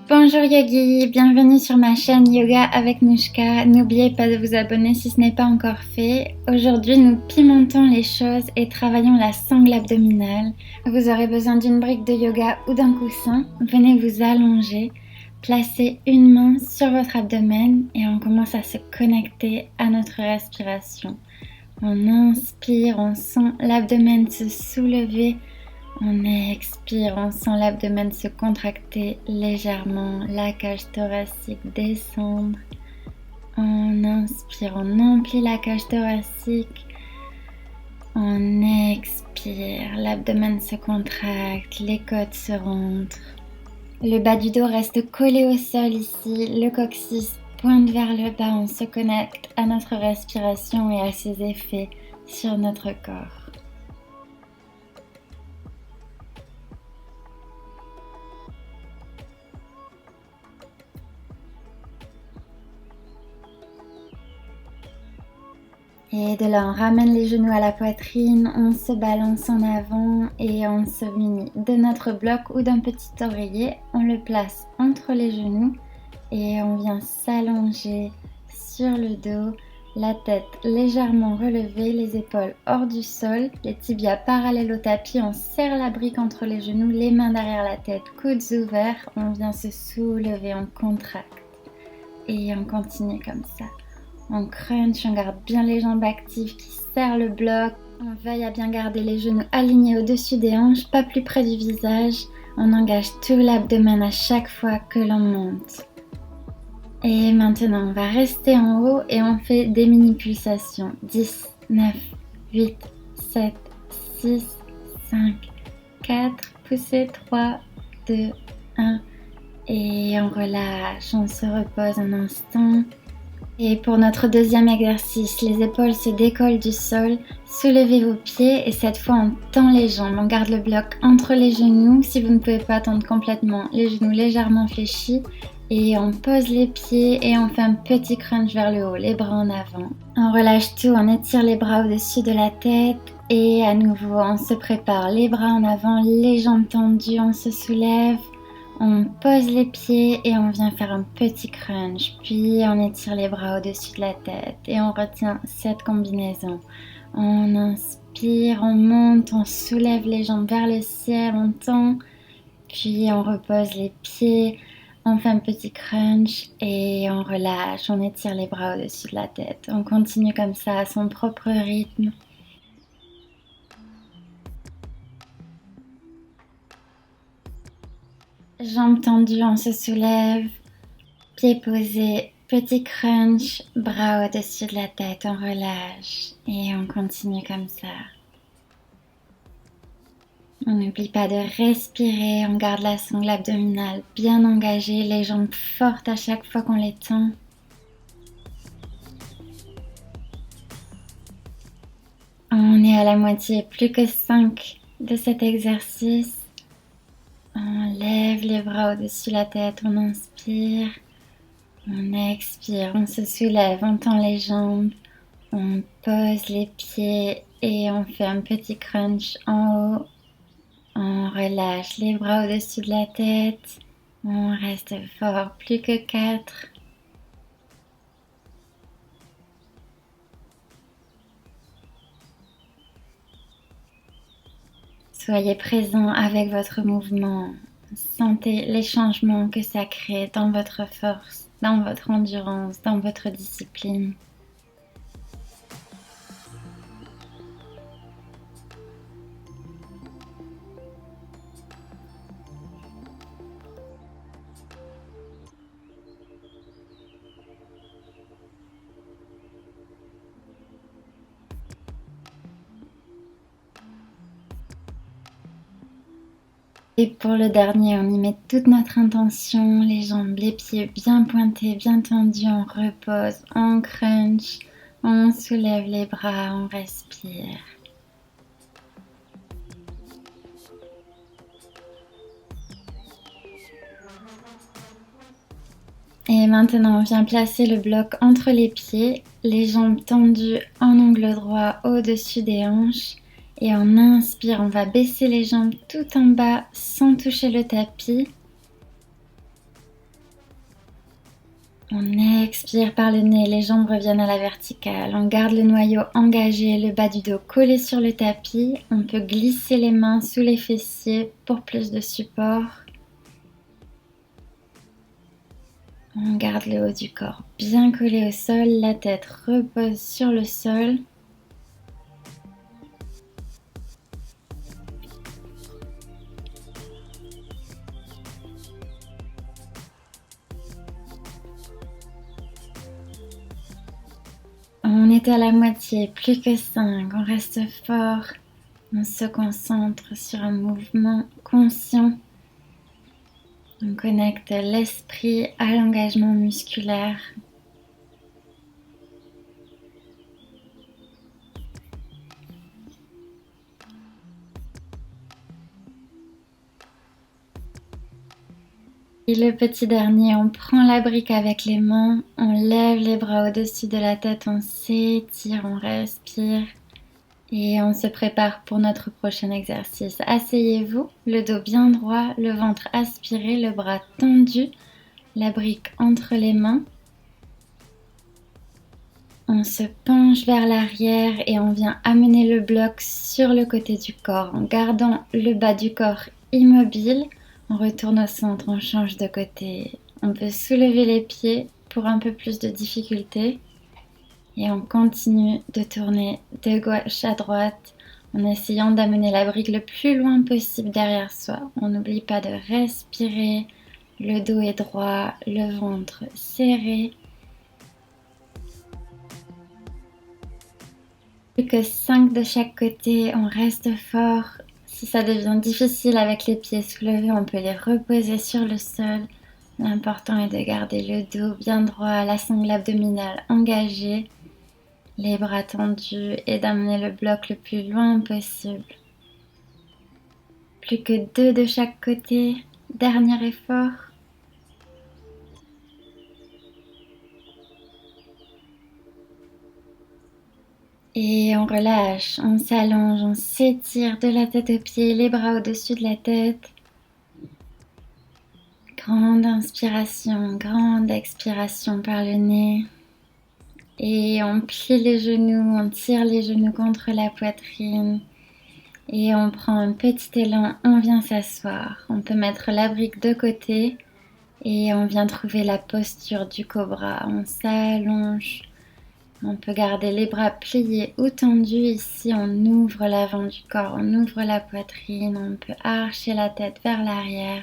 Bonjour Yogi, bienvenue sur ma chaîne Yoga avec Nushka. N'oubliez pas de vous abonner si ce n'est pas encore fait. Aujourd'hui, nous pimentons les choses et travaillons la sangle abdominale. Vous aurez besoin d'une brique de yoga ou d'un coussin. Venez vous allonger, placez une main sur votre abdomen et on commence à se connecter à notre respiration. On inspire, on sent l'abdomen se soulever. On expire, on sent l'abdomen se contracter légèrement, la cage thoracique descendre. On inspire, on emplit la cage thoracique. On expire, l'abdomen se contracte, les côtes se rentrent. Le bas du dos reste collé au sol ici, le coccyx pointe vers le bas. On se connecte à notre respiration et à ses effets sur notre corps. Et de là, on ramène les genoux à la poitrine, on se balance en avant et on se munit de notre bloc ou d'un petit oreiller. On le place entre les genoux et on vient s'allonger sur le dos, la tête légèrement relevée, les épaules hors du sol, les tibias parallèles au tapis. On serre la brique entre les genoux, les mains derrière la tête, coudes ouverts. On vient se soulever, on contracte et on continue comme ça. On crunch, on garde bien les jambes actives qui serrent le bloc. On veille à bien garder les genoux alignés au-dessus des hanches, pas plus près du visage. On engage tout l'abdomen à chaque fois que l'on monte. Et maintenant, on va rester en haut et on fait des mini-pulsations. 10, 9, 8, 7, 6, 5, 4, poussez, 3, 2, 1. Et on relâche, on se repose un instant. Et pour notre deuxième exercice, les épaules se décollent du sol, soulevez vos pieds et cette fois on tend les jambes, on garde le bloc entre les genoux, si vous ne pouvez pas tendre complètement, les genoux légèrement fléchis et on pose les pieds et on fait un petit crunch vers le haut, les bras en avant. On relâche tout, on étire les bras au-dessus de la tête et à nouveau on se prépare, les bras en avant, les jambes tendues, on se soulève. On pose les pieds et on vient faire un petit crunch, puis on étire les bras au-dessus de la tête et on retient cette combinaison. On inspire, on monte, on soulève les jambes vers le ciel, on tend, puis on repose les pieds, on fait un petit crunch et on relâche, on étire les bras au-dessus de la tête. On continue comme ça à son propre rythme. Jambes tendues, on se soulève, pieds posés, petit crunch, bras au-dessus de la tête, on relâche et on continue comme ça. On n'oublie pas de respirer, on garde la sangle abdominale bien engagée, les jambes fortes à chaque fois qu'on les tend. On est à la moitié, plus que 5 de cet exercice. On lève les bras au-dessus de la tête, on inspire, on expire, on se soulève, on tend les jambes, on pose les pieds et on fait un petit crunch en haut. On relâche les bras au-dessus de la tête, on reste fort, plus que 4. Soyez présent avec votre mouvement. Sentez les changements que ça crée dans votre force, dans votre endurance, dans votre discipline. Et pour le dernier, on y met toute notre intention, les jambes, les pieds bien pointés, bien tendus, on repose, on crunch, on soulève les bras, on respire. Et maintenant, on vient placer le bloc entre les pieds, les jambes tendues en angle droit au-dessus des hanches. Et en inspire, on va baisser les jambes tout en bas sans toucher le tapis. On expire par le nez, les jambes reviennent à la verticale. On garde le noyau engagé, le bas du dos collé sur le tapis. On peut glisser les mains sous les fessiers pour plus de support. On garde le haut du corps bien collé au sol, la tête repose sur le sol. On est à la moitié, plus que 5, on reste fort, on se concentre sur un mouvement conscient. On connecte l'esprit à l'engagement musculaire. Et le petit dernier, on prend la brique avec les mains, on lève les bras au-dessus de la tête, on s'étire, on respire et on se prépare pour notre prochain exercice. Asseyez-vous, le dos bien droit, le ventre aspiré, le bras tendu, la brique entre les mains. On se penche vers l'arrière et on vient amener le bloc sur le côté du corps en gardant le bas du corps immobile. On retourne au centre, on change de côté. On peut soulever les pieds pour un peu plus de difficulté. Et on continue de tourner de gauche à droite en essayant d'amener la brique le plus loin possible derrière soi. On n'oublie pas de respirer. Le dos est droit, le ventre serré. Plus que 5 de chaque côté, on reste fort. Si ça devient difficile avec les pieds soulevés, on peut les reposer sur le sol. L'important est de garder le dos bien droit, la sangle abdominale engagée, les bras tendus et d'amener le bloc le plus loin possible. Plus que 2 de chaque côté. Dernier effort. Et on relâche, on s'allonge, on s'étire de la tête aux pieds, les bras au-dessus de la tête. Grande inspiration, grande expiration par le nez. Et on plie les genoux, on tire les genoux contre la poitrine. Et on prend un petit élan, on vient s'asseoir. On peut mettre la brique de côté et on vient trouver la posture du cobra. On s'allonge. On peut garder les bras pliés ou tendus. Ici, on ouvre l'avant du corps, on ouvre la poitrine. On peut archer la tête vers l'arrière.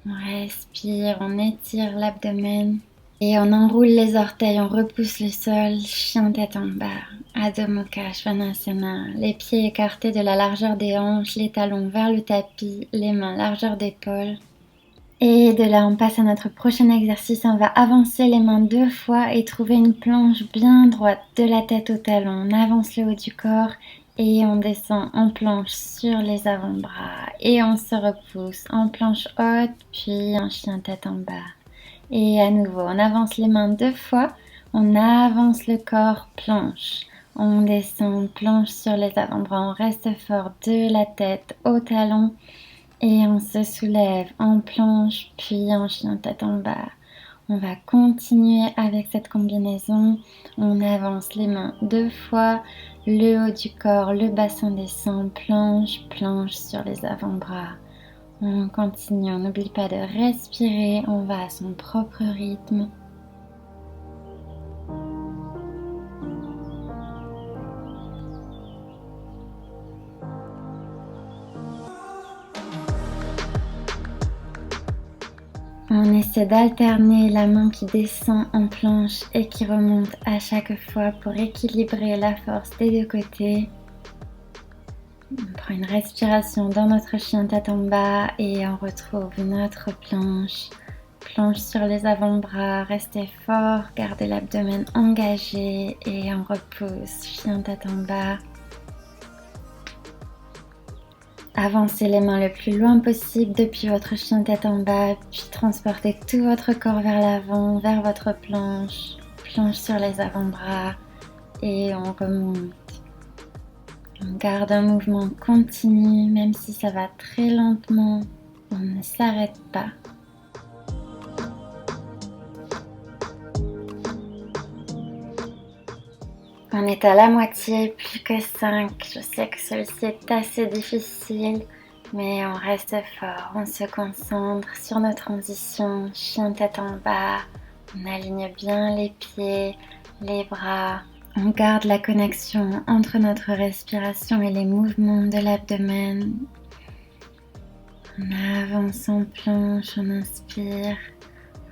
On respire, on étire l'abdomen. Et on enroule les orteils, on repousse le sol, chien tête en bas, Adho Mukha Svanasana, les pieds écartés de la largeur des hanches, les talons vers le tapis, les mains largeur d'épaule. Et de là, on passe à notre prochain exercice. On va avancer les mains 2 fois et trouver une planche bien droite de la tête au talon. On avance le haut du corps et on descend en planche sur les avant-bras. Et on se repousse en planche haute, puis en chien tête en bas. Et à nouveau, on avance les mains 2 fois. On avance le corps, planche. On descend, planche sur les avant-bras. On reste fort de la tête au talon. Et on se soulève en planche, puis en chien tête en bas. On va continuer avec cette combinaison. On avance les mains 2 fois, le haut du corps, le bassin descend, planche, planche sur les avant-bras. On continue, on n'oublie pas de respirer, on va à son propre rythme. On essaie d'alterner la main qui descend en planche et qui remonte à chaque fois pour équilibrer la force des 2 côtés. On prend une respiration dans notre chien tête en bas et on retrouve notre planche. Planche sur les avant-bras, restez fort, gardez l'abdomen engagé et on repousse, chien tête en bas. Avancez les mains le plus loin possible depuis votre chien tête en bas, puis transportez tout votre corps vers l'avant, vers votre planche. Planche sur les avant-bras et on remonte. On garde un mouvement continu, même si ça va très lentement, on ne s'arrête pas. On est à la moitié, plus que 5. Je sais que celui-ci est assez difficile, mais on reste fort. On se concentre sur nos transitions, chien tête en bas. On aligne bien les pieds, les bras. On garde la connexion entre notre respiration et les mouvements de l'abdomen. On avance en planche, on inspire,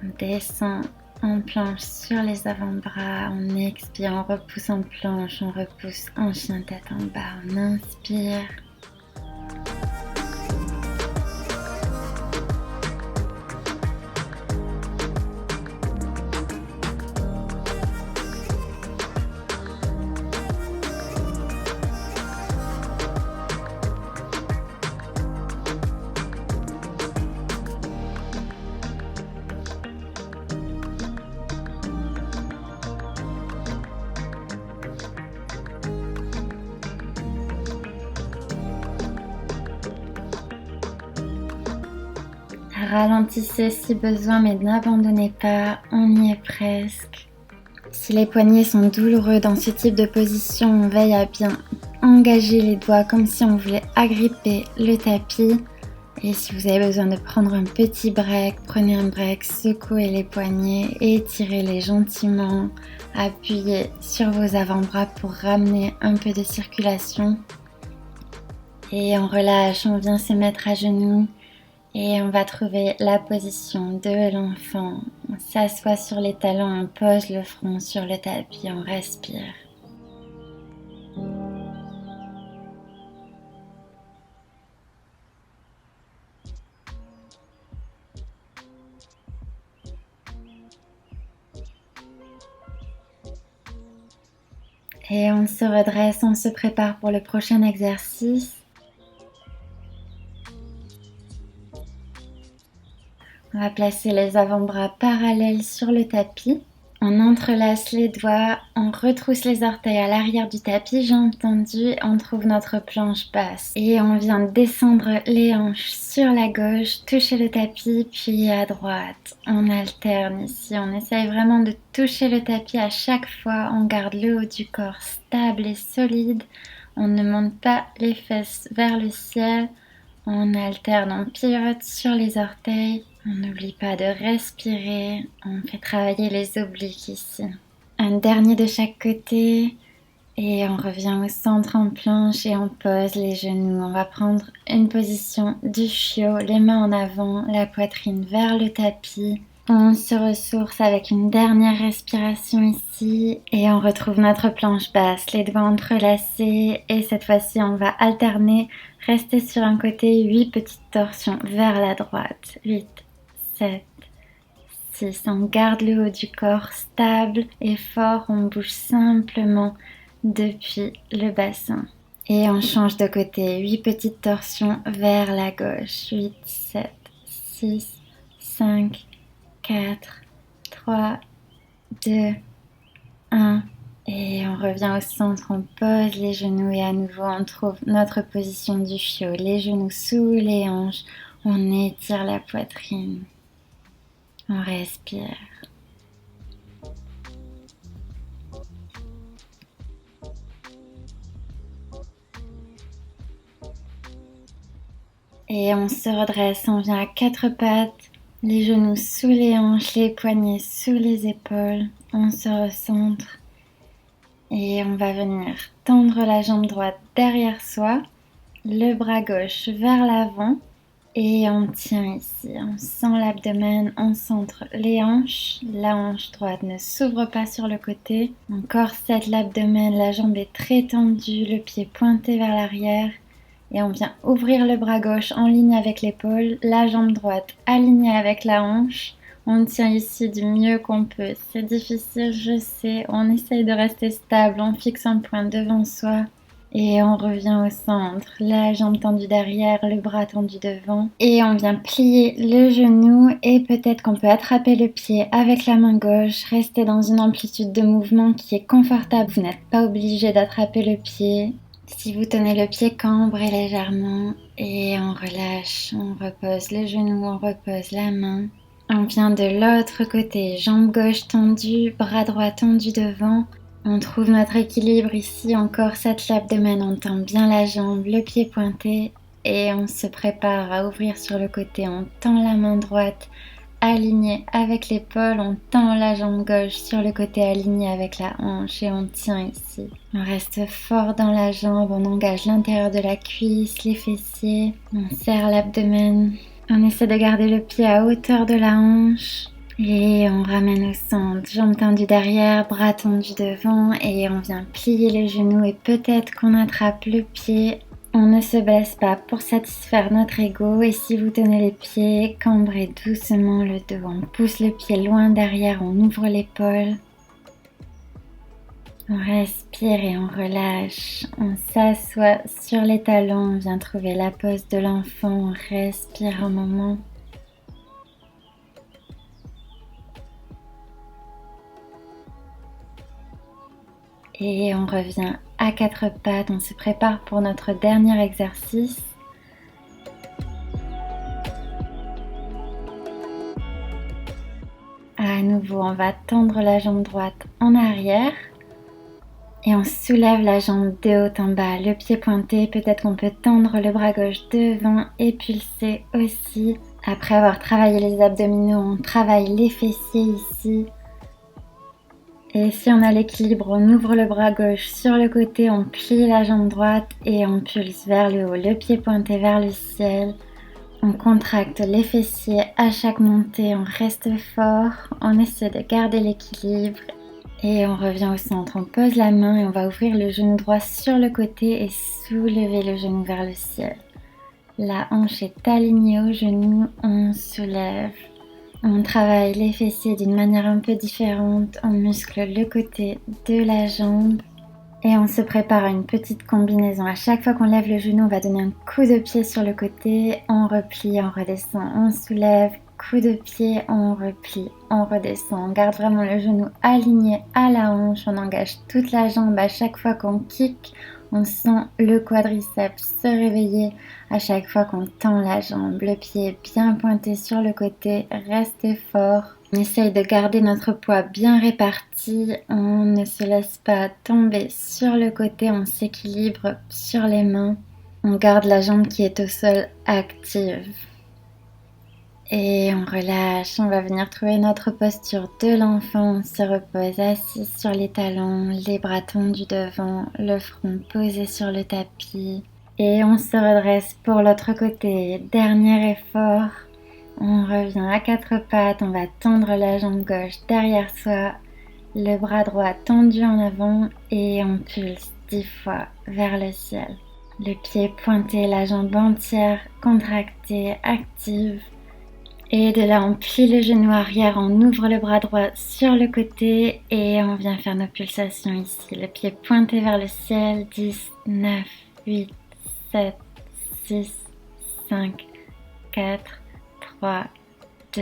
on descend en planche sur les avant-bras, on expire, on repousse en planche, on repousse en chien tête en bas, on inspire. Ralentissez si besoin, mais n'abandonnez pas, on y est presque. Si les poignets sont douloureux dans ce type de position, on veille à bien engager les doigts comme si on voulait agripper le tapis. Et si vous avez besoin de prendre un petit break, prenez un break, secouez les poignets, étirez-les gentiment, appuyez sur vos avant-bras pour ramener un peu de circulation. Et on relâche, on vient se mettre à genoux. Et on va trouver la position de l'enfant. On s'assoit sur les talons, on pose le front sur le tapis, on respire. Et on se redresse, on se prépare pour le prochain exercice. On va placer les avant-bras parallèles sur le tapis. On entrelace les doigts, on retrousse les orteils à l'arrière du tapis, jambes tendues, on trouve notre planche basse. Et on vient descendre les hanches sur la gauche, toucher le tapis, puis à droite. On alterne ici, on essaye vraiment de toucher le tapis à chaque fois. On garde le haut du corps stable et solide. On ne monte pas les fesses vers le ciel. On alterne, on pivote sur les orteils. On n'oublie pas de respirer, on fait travailler les obliques ici. Un dernier de chaque côté et on revient au centre en planche et on pose les genoux. On va prendre une position du chiot, les mains en avant, la poitrine vers le tapis. On se ressource avec une dernière respiration ici et on retrouve notre planche basse, les doigts entrelacés et cette fois-ci on va alterner, rester sur un côté, 8 petites torsions vers la droite, 8, 7, 6, on garde le haut du corps stable et fort, on bouge simplement depuis le bassin. Et on change de côté, 8 petites torsions vers la gauche, 8, 7, 6, 5, 4, 3, 2, 1. Et on revient au centre, on pose les genoux et à nouveau on trouve notre position du chiot. Les genoux sous les hanches, on étire la poitrine. On respire. Et on se redresse, on vient à 4 pattes, les genoux sous les hanches, les poignets sous les épaules. On se recentre et on va venir tendre la jambe droite derrière soi, le bras gauche vers l'avant. Et on tient ici, on sent l'abdomen, on centre les hanches, la hanche droite ne s'ouvre pas sur le côté, on corsette l'abdomen, la jambe est très tendue, le pied pointé vers l'arrière et on vient ouvrir le bras gauche en ligne avec l'épaule, la jambe droite alignée avec la hanche, on tient ici du mieux qu'on peut, c'est difficile je sais, on essaye de rester stable, on fixe un point devant soi. Et on revient au centre, la jambe tendue derrière, le bras tendu devant. Et on vient plier le genou et peut-être qu'on peut attraper le pied avec la main gauche. Rester dans une amplitude de mouvement qui est confortable. Vous n'êtes pas obligé d'attraper le pied. Si vous tenez le pied, cambrez légèrement et on relâche. On repose le genou, on repose la main. On vient de l'autre côté, jambe gauche tendue, bras droit tendu devant. On trouve notre équilibre ici, on corsette l'abdomen, on tend bien la jambe, le pied pointé et on se prépare à ouvrir sur le côté. On tend la main droite alignée avec l'épaule, on tend la jambe gauche sur le côté aligné avec la hanche et on tient ici. On reste fort dans la jambe, on engage l'intérieur de la cuisse, les fessiers, on serre l'abdomen. On essaie de garder le pied à hauteur de la hanche. Et on ramène au centre, jambes tendues derrière, bras tendus devant et on vient plier les genoux et peut-être qu'on attrape le pied. On ne se blesse pas pour satisfaire notre ego et si vous tenez les pieds, cambrez doucement le dos. On pousse le pied loin derrière, on ouvre l'épaule. On respire et on relâche. On s'assoit sur les talons, on vient trouver la pose de l'enfant, on respire un moment. Et on revient à quatre pattes, on se prépare pour notre dernier exercice. À nouveau, on va tendre la jambe droite en arrière et on soulève la jambe de haut en bas, le pied pointé. Peut-être qu'on peut tendre le bras gauche devant et pulser aussi. Après avoir travaillé les abdominaux, on travaille les fessiers ici. Et si on a l'équilibre, on ouvre le bras gauche sur le côté, on plie la jambe droite et on pulse vers le haut, le pied pointé vers le ciel. On contracte les fessiers à chaque montée, on reste fort, on essaie de garder l'équilibre et on revient au centre. On pose la main et on va ouvrir le genou droit sur le côté et soulever le genou vers le ciel. La hanche est alignée au genou, on soulève. On travaille les fessiers d'une manière un peu différente, on muscle le côté de la jambe et on se prépare à une petite combinaison. À chaque fois qu'on lève le genou, on va donner un coup de pied sur le côté, on replie, on redescend, on soulève, coup de pied, on replie, on redescend. On garde vraiment le genou aligné à la hanche, on engage toute la jambe à chaque fois qu'on kick. On sent le quadriceps se réveiller à chaque fois qu'on tend la jambe. Le pied bien pointé sur le côté, restez fort. On essaye de garder notre poids bien réparti. On ne se laisse pas tomber sur le côté, on s'équilibre sur les mains. On garde la jambe qui est au sol active. Et on relâche, on va venir trouver notre posture de l'enfant. On se repose assis sur les talons, les bras tendus devant, le front posé sur le tapis. Et on se redresse pour l'autre côté. Dernier effort. On revient à quatre pattes, on va tendre la jambe gauche derrière soi, le bras droit tendu en avant et on pulse 10 fois vers le ciel. Le pied pointé, la jambe entière contractée, active. Et de là, on plie le genou arrière, on ouvre le bras droit sur le côté et on vient faire nos pulsations ici. Le pied pointé vers le ciel, 10, 9, 8, 7, 6, 5, 4, 3, 2,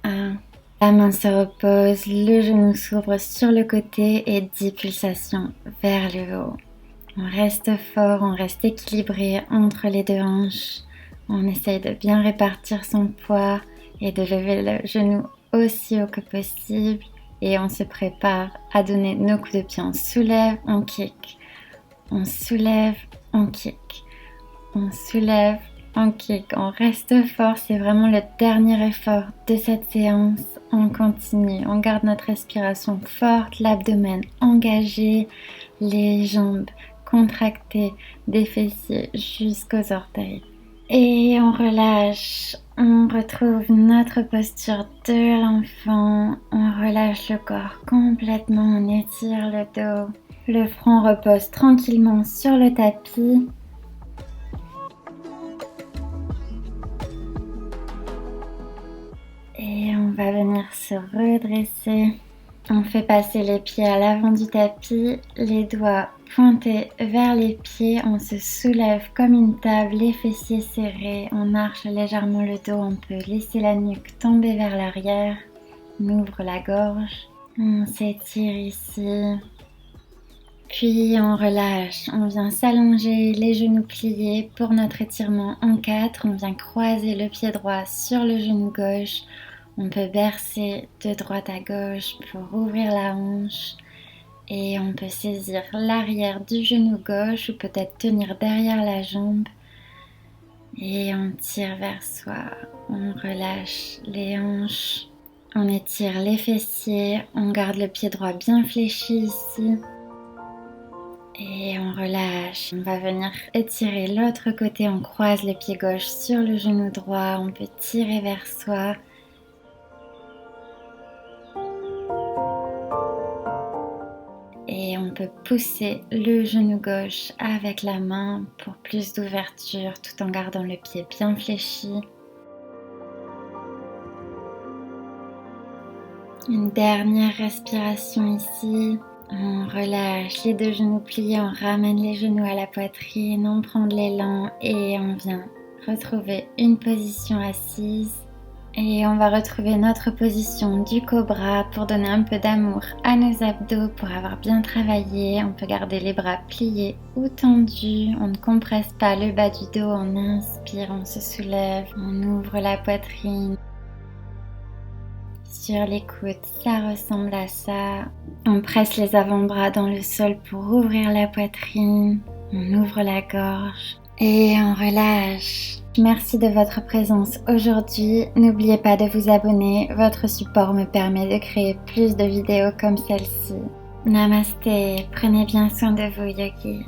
1. La main se repose, le genou s'ouvre sur le côté et 10 pulsations vers le haut. On reste fort, on reste équilibré entre les deux hanches. On essaye de bien répartir son poids et de lever le genou aussi haut que possible. Et on se prépare à donner nos coups de pied. On soulève, on kick. On soulève, on kick. On soulève, on kick. On reste fort, c'est vraiment le dernier effort de cette séance. On continue, on garde notre respiration forte, l'abdomen engagé, les jambes contractées, des fessiers jusqu'aux orteils. Et on relâche, on retrouve notre posture de l'enfant, on relâche le corps complètement, on étire le dos. Le front repose tranquillement sur le tapis. Et on va venir se redresser. On fait passer les pieds à l'avant du tapis, les doigts pointés vers les pieds, on se soulève comme une table, les fessiers serrés, on arche légèrement le dos, on peut laisser la nuque tomber vers l'arrière, on ouvre la gorge, on s'étire ici, puis on relâche, on vient s'allonger, les genoux pliés pour notre étirement en 4, on vient croiser le pied droit sur le genou gauche. On peut bercer de droite à gauche pour ouvrir la hanche Et on peut saisir l'arrière du genou gauche ou peut-être tenir derrière la jambe. Et on tire vers soi, on relâche les hanches, on étire les fessiers, on garde le pied droit bien fléchi ici. Et on relâche, on va venir étirer l'autre côté, on croise le pied gauche sur le genou droit, on peut tirer vers soi. Et on peut pousser le genou gauche avec la main pour plus d'ouverture tout en gardant le pied bien fléchi. Une dernière respiration ici. On relâche les deux genoux pliés, on ramène les genoux à la poitrine, on prend de l'élan et on vient retrouver une position assise. Et on va retrouver notre position du cobra pour donner un peu d'amour à nos abdos, pour avoir bien travaillé. On peut garder les bras pliés ou tendus. On ne compresse pas le bas du dos. On inspire, on se soulève, on ouvre la poitrine. Sur les coudes, ça ressemble à ça. On presse les avant-bras dans le sol pour ouvrir la poitrine. On ouvre la gorge et on relâche. Merci de votre présence aujourd'hui. N'oubliez pas de vous abonner. Votre support me permet de créer plus de vidéos comme celle-ci. Namasté. Prenez bien soin de vous, yogis.